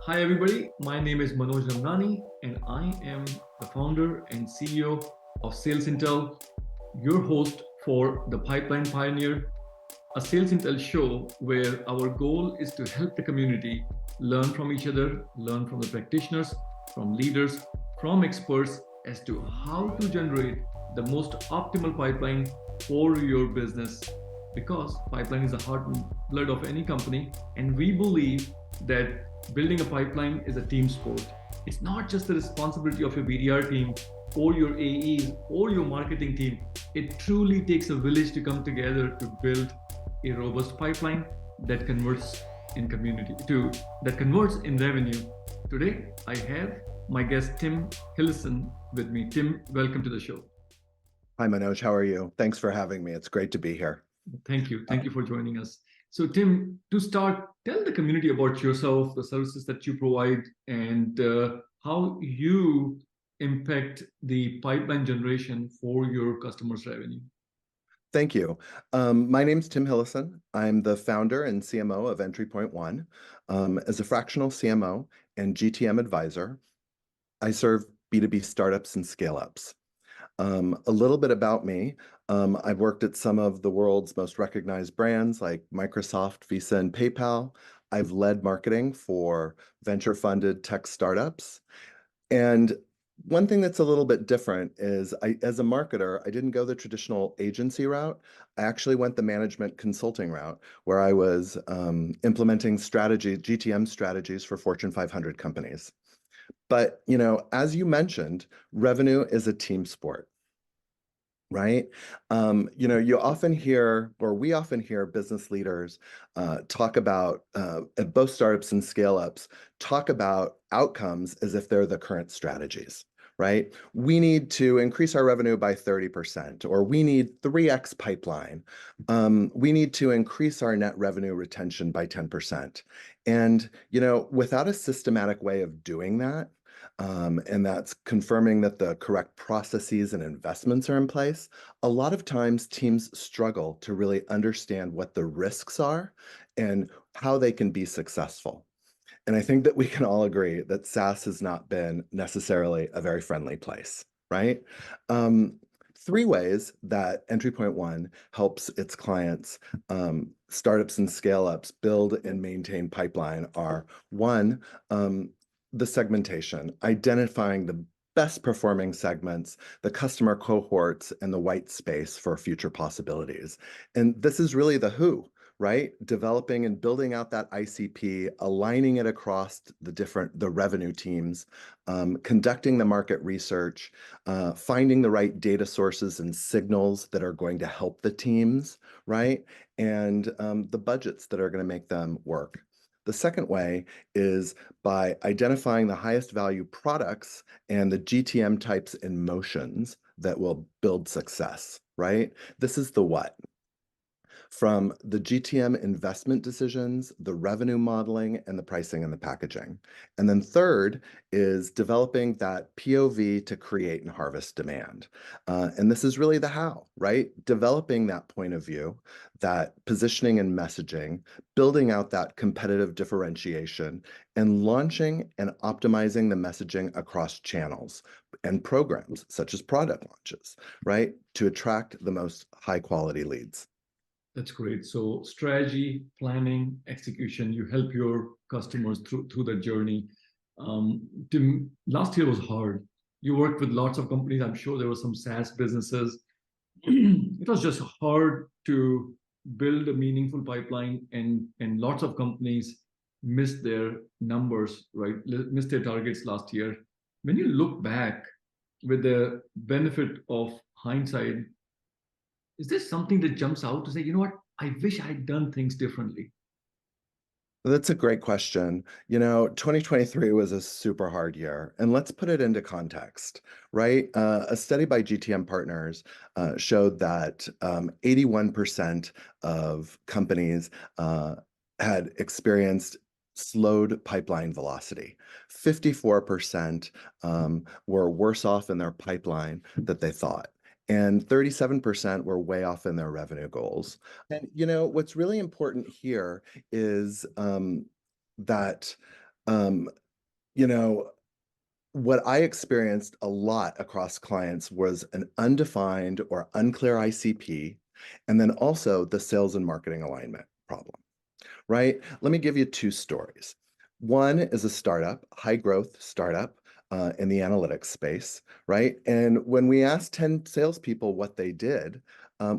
Hi, everybody. My name is Manoj Ramnani, and I am the founder and CEO of SalesIntel, your host for the Pipeline Pioneer, a SalesIntel show where our goal is to help the community learn from each other, learn from the practitioners, from leaders, from experts as to how to generate the most optimal pipeline for your business. Because pipeline is the heart and blood of any company, and we believe that building a pipeline is a team sport. It's not just the responsibility of your BDR team or your AEs or your marketing team. It truly takes a village to come together to build a robust pipeline that converts in community to that converts in revenue. Today, I have my guest Tim Hillison with me. Tim, welcome to the show. Hi, Manoj. How are you? Thanks for having me. It's great to be here. Thank you. Thank you for joining us. So, Tim, to start, tell the community about yourself, the services that you provide, and how you impact the pipeline generation for your customers' revenue. Thank you. My name's Tim Hillison. I'm the founder and CMO of Entry Point One. As a fractional CMO and GTM advisor, I serve B2B startups and scale-ups. A little bit about me. I've worked at some of the world's most recognized brands like Microsoft, Visa, and PayPal. I've led marketing for venture-funded tech startups. And one thing that's a little bit different is as a marketer, I didn't go the traditional agency route. I actually went the management consulting route, where I was implementing GTM strategies for Fortune 500 companies. But, as you mentioned, revenue is a team sport, right? You often hear, or we often hear business leaders talk about, at both startups and scale-ups, talk about outcomes as if they're the current strategies, right? We need to increase our revenue by 30%, or we need 3x pipeline. We need to increase our net revenue retention by 10%. And, without a systematic way of doing that, and that's confirming that the correct processes and investments are in place, a lot of times teams struggle to really understand what the risks are and how they can be successful. And I think that we can all agree that SaaS has not been necessarily a very friendly place, right? Three ways that Entry Point One helps its clients, startups and scale-ups, build and maintain pipeline are: one, the segmentation, identifying the best performing segments, the customer cohorts, and the white space for future possibilities. And this is really the who, right? Developing and building out that ICP, aligning it across the revenue teams, conducting the market research, finding the right data sources and signals that are going to help the teams, right? And the budgets that are going to make them work. The second way is by identifying the highest value products and the GTM types and motions that will build success, right? This is the what. From the GTM investment decisions, the revenue modeling, and the pricing and the packaging. And then third is developing that POV to create and harvest demand. And this is really the how, right? Developing that point of view, that positioning and messaging, building out that competitive differentiation, and launching and optimizing the messaging across channels and programs, such as product launches, right? To attract the most high quality leads. That's great. So strategy, planning, execution, you help your customers through the journey. Tim, last year was hard. You worked with lots of companies. I'm sure there were some SaaS businesses. It was just hard to build a meaningful pipeline, and lots of companies missed their numbers, right? Missed their targets last year. When you look back with the benefit of hindsight, is there something that jumps out to say, you know what, I wish I had done things differently? That's a great question. 2023 was a super hard year, and let's put it into context, right? A study by GTM Partners showed that 81% of companies had experienced slowed pipeline velocity. 54% were worse off in their pipeline than they thought. And 37% were way off in their revenue goals. And what's really important here is that Um, you know, what I experienced a lot across clients was an undefined or unclear ICP, and then also the sales and marketing alignment problem, right? Let me give you two stories. One is a startup, high growth startup in the analytics space, right? And when we asked 10 salespeople what they did,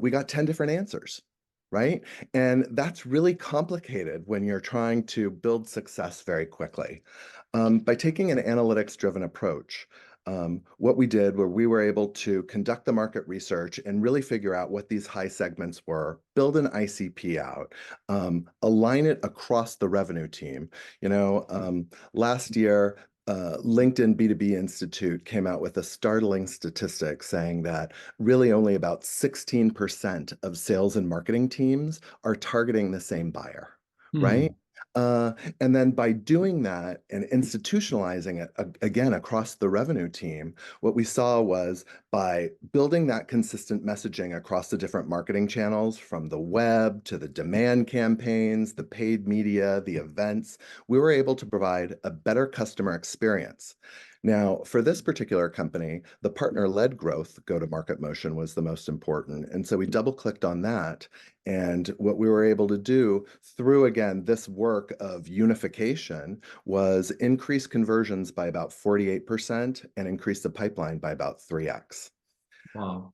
we got 10 different answers, right? And that's really complicated when you're trying to build success very quickly. By taking an analytics-driven approach, what we did were we were able to conduct the market research and really figure out what these high segments were, build an ICP out, align it across the revenue team. Last year, LinkedIn B2B Institute came out with a startling statistic saying that really only about 16% of sales and marketing teams are targeting the same buyer, right? Hmm. Uh, and then by doing that and institutionalizing it again across the revenue team, what we saw was by building that consistent messaging across the different marketing channels, from the web to the demand campaigns, the paid media, the events, we were able to provide a better customer experience. Now, for this particular company, the partner-led growth go-to-market motion was the most important. And so we double-clicked on that. And what we were able to do through, again, this work of unification was increase conversions by about 48% and increase the pipeline by about 3x. Wow.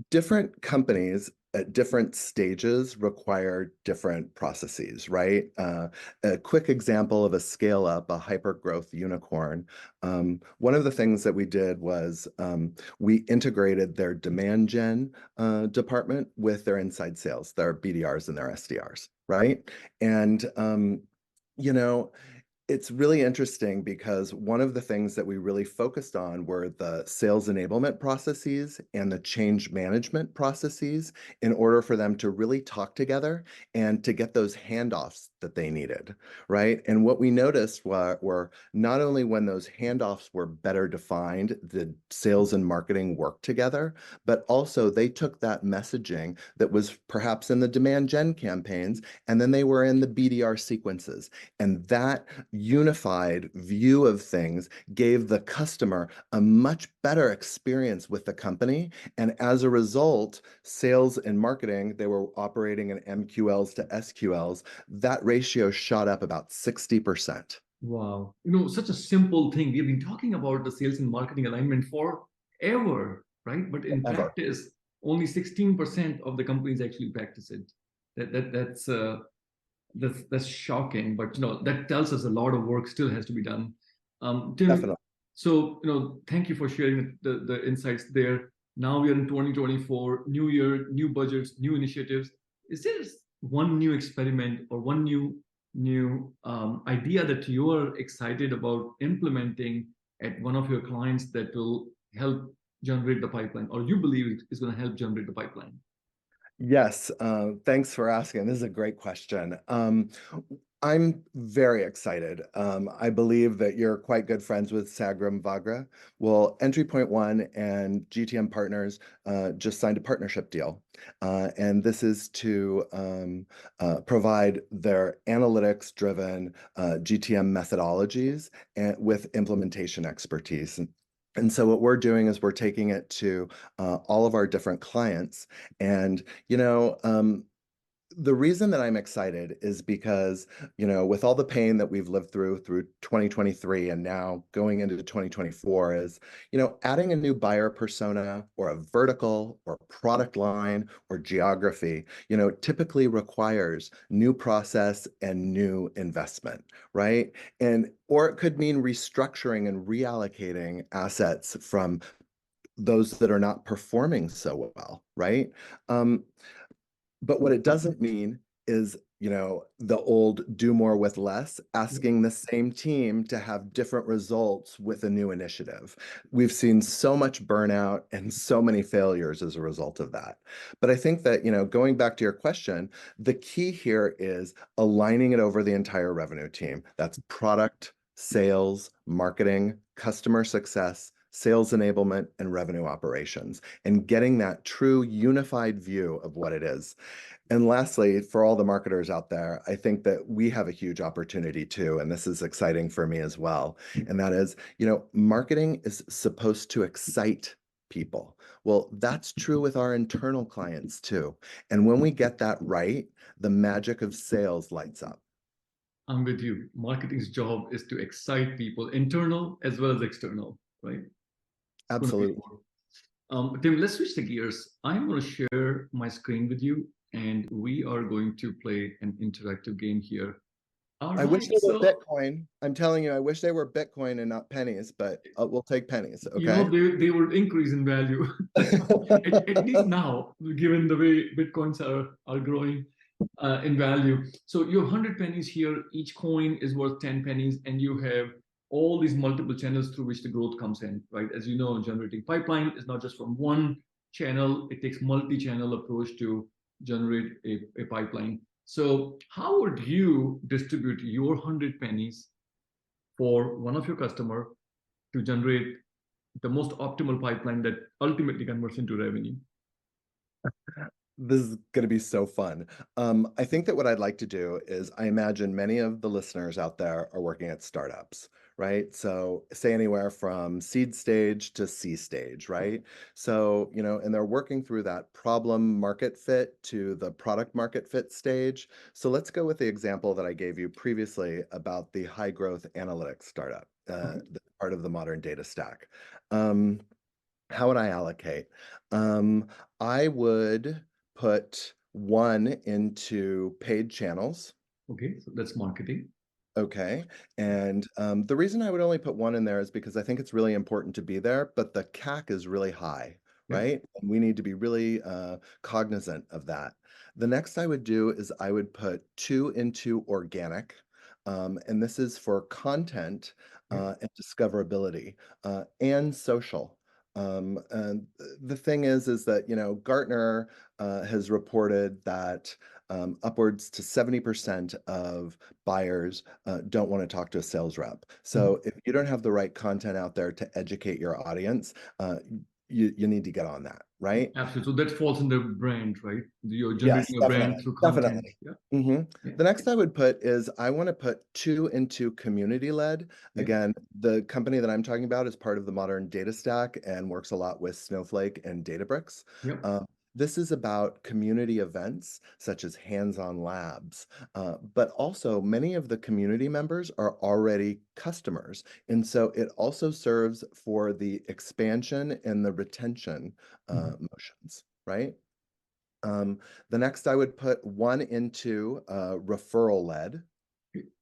Different companies at different stages require different processes, right? A quick example of a scale up, a hyper growth unicorn. One of the things that we did was we integrated their demand gen department with their inside sales, their BDRs and their SDRs, right? And, you know, it's really interesting because one of the things that we really focused on were the sales enablement processes and the change management processes in order for them to really talk together and to get those handoffs that they needed, right? And what we noticed were not only when those handoffs were better defined, did sales and marketing work together, but also they took that messaging that was perhaps in the demand gen campaigns and then they were in the BDR sequences. And that unified view of things gave the customer a much better experience with the company. And as a result, sales and marketing, they were operating in MQLs to SQLs. That ratio shot up about 60%. Wow. Such a simple thing. We've been talking about the sales and marketing alignment forever, right? But in Ever. practice, only 16% of the companies actually practice it. That's shocking, but that tells us a lot of work still has to be done. Tim, Definitely. so thank you for sharing the insights there. Now we are in 2024, new year, new budgets, new initiatives. Is there one new experiment or one new idea that you are excited about implementing at one of your clients that will help generate the pipeline, or you believe is going to help generate the pipeline? Yes, thanks for asking. This is a great question. I'm very excited. I believe that you're quite good friends with Sagram Vagra. Well, Entry Point One and GTM Partners just signed a partnership deal. And this is to provide their analytics-driven GTM methodologies and with implementation expertise. And so what we're doing is we're taking it to all of our different clients. And, the reason that I'm excited is because, with all the pain that we've lived through 2023 and now going into 2024 is, adding a new buyer persona or a vertical or product line or geography, typically requires new process and new investment, right? Or it could mean restructuring and reallocating assets from those that are not performing so well, right? Um, but what it doesn't mean is, the old do more with less, asking the same team to have different results with a new initiative. We've seen so much burnout and so many failures as a result of that. But I think that, going back to your question, the key here is aligning it over the entire revenue team. That's product, sales, marketing, customer success, sales enablement, and revenue operations, and getting that true unified view of what it is. And lastly, for all the marketers out there, I think that we have a huge opportunity too, and this is exciting for me as well. And that is, marketing is supposed to excite people. Well, that's true with our internal clients too. And when we get that right, the magic of sales lights up. I'm with you. Marketing's job is to excite people, internal as well as external, right? Absolutely. Tim, let's switch the gears. I'm going to share my screen with you, and we are going to play an interactive game here. All I wish right, they were so Bitcoin. I'm telling you, I wish they were Bitcoin and not pennies, but we'll take pennies, you know okay? they will increase in value at least now, given the way bitcoins are growing in value. So you have 100 pennies here. Each coin is worth 10 pennies, and you have all these multiple channels through which the growth comes in, right? As you know, generating pipeline is not just from one channel. It takes multi-channel approach to generate a pipeline. So how would you distribute your 100 pennies for one of your customer to generate the most optimal pipeline that ultimately converts into revenue? This is going to be so fun. I think that what I'd like to do is I imagine many of the listeners out there are working at startups, right? So say anywhere from seed stage to C stage, right? So, and they're working through that problem market fit to the product market fit stage. So let's go with the example that I gave you previously about the high growth analytics startup, part of the modern data stack. How would I allocate? I would put one into paid channels. Okay, so that's marketing. Okay. And the reason I would only put one in there is because I think it's really important to be there, but the CAC is really high, Yeah. right? And we need to be really cognizant of that. The next I would do is I would put two into organic. And this is for content Yeah. and discoverability and social. And the thing is that, Gartner has reported that upwards to 70% of buyers don't want to talk to a sales rep. So if you don't have the right content out there to educate your audience, you need to get on that, right? Absolutely. So that falls in the brand, right? You're Yes, generating a brand definitely. through content. Definitely. Yeah. hmm Yeah. The next I would put is I want to put two into community-led. Yeah. Again, the company that I'm talking about is part of the modern data stack and works a lot with Snowflake and Databricks. Yeah. This is about community events such as hands-on labs, but also many of the community members are already customers. And so it also serves for the expansion and the retention motions, right? The next I would put one into referral led,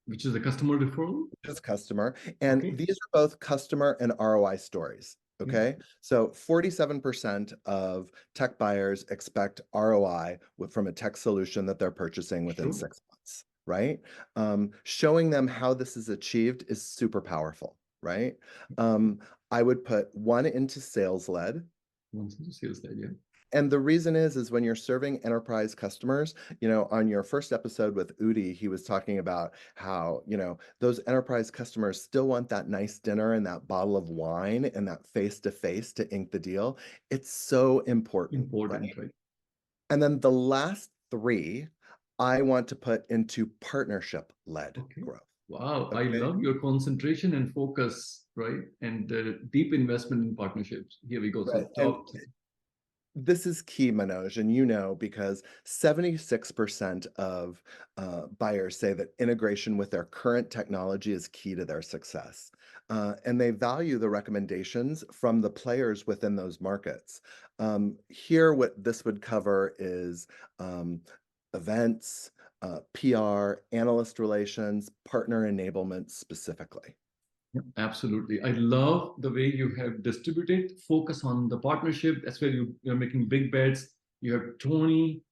Which is a customer referral. just customer. And Okay. these are both customer and ROI stories. Yeah. Okay. So 47% of tech buyers expect ROI from a tech solution that they're purchasing within Sure. 6 months, right? Showing them how this is achieved is super powerful, right? I would put one into sales led. Once into sales side, yeah. And the reason is when you're serving enterprise customers, on your first episode with Udi, he was talking about how, those enterprise customers still want that nice dinner and that bottle of wine and that face-to-face to ink the deal. It's so important, right? Important, right? And then the last three, I want to put into partnership-led Okay. growth. Wow. I Okay. love your concentration and focus, right? And deep investment in partnerships. Here we go. Right. So And top. this is key, Manoj, and because 76% of buyers say that integration with their current technology is key to their success. And they value the recommendations from the players within those markets. Here, what this would cover is events, PR, analyst relations, partner enablement specifically. Absolutely. I love the way you have distributed, focus on the partnership. That's where you're making big bets. You have 20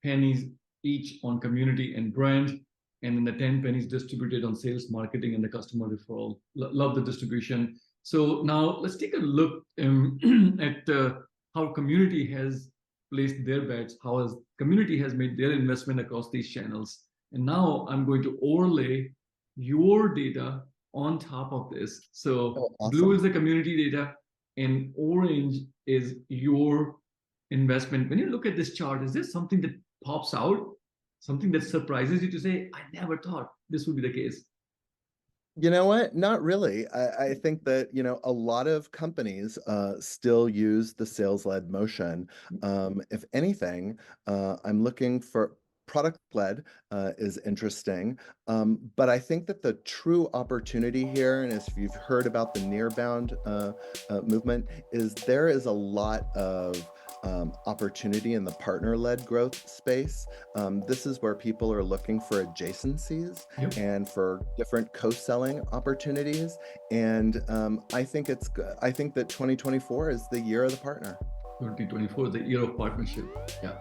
pennies each on community and brand, and then the 10 pennies distributed on sales, marketing, and the customer referral. Love the distribution. So now let's take a look at how community has placed their bets, how has community has made their investment across these channels. And now I'm going to overlay your data on top of this. So Oh, blue awesome. is the community data, and orange is your investment. When you look at this chart, is there something that pops out, something that surprises you to say, I never thought this would be the case? You know what? Not really. I think that, a lot of companies still use the sales-led motion. If anything, I'm looking for product-led is interesting. But I think that the true opportunity here, and if you've heard about the near-bound movement, is there is a lot of opportunity in the partner-led growth space. This is where people are looking for adjacencies Yep. and for different co-selling opportunities. And I think that 2024 is the year of the partner. 2024 is the year of partnership. Yeah.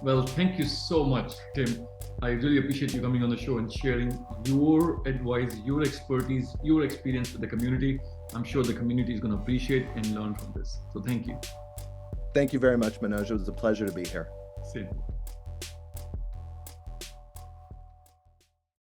Well, thank you so much, Tim. I really appreciate you coming on the show and sharing your advice, your expertise, your experience with the community. I'm sure the community is going to appreciate and learn from this. So thank you. Thank you very much, Manoj. It was a pleasure to be here. Same.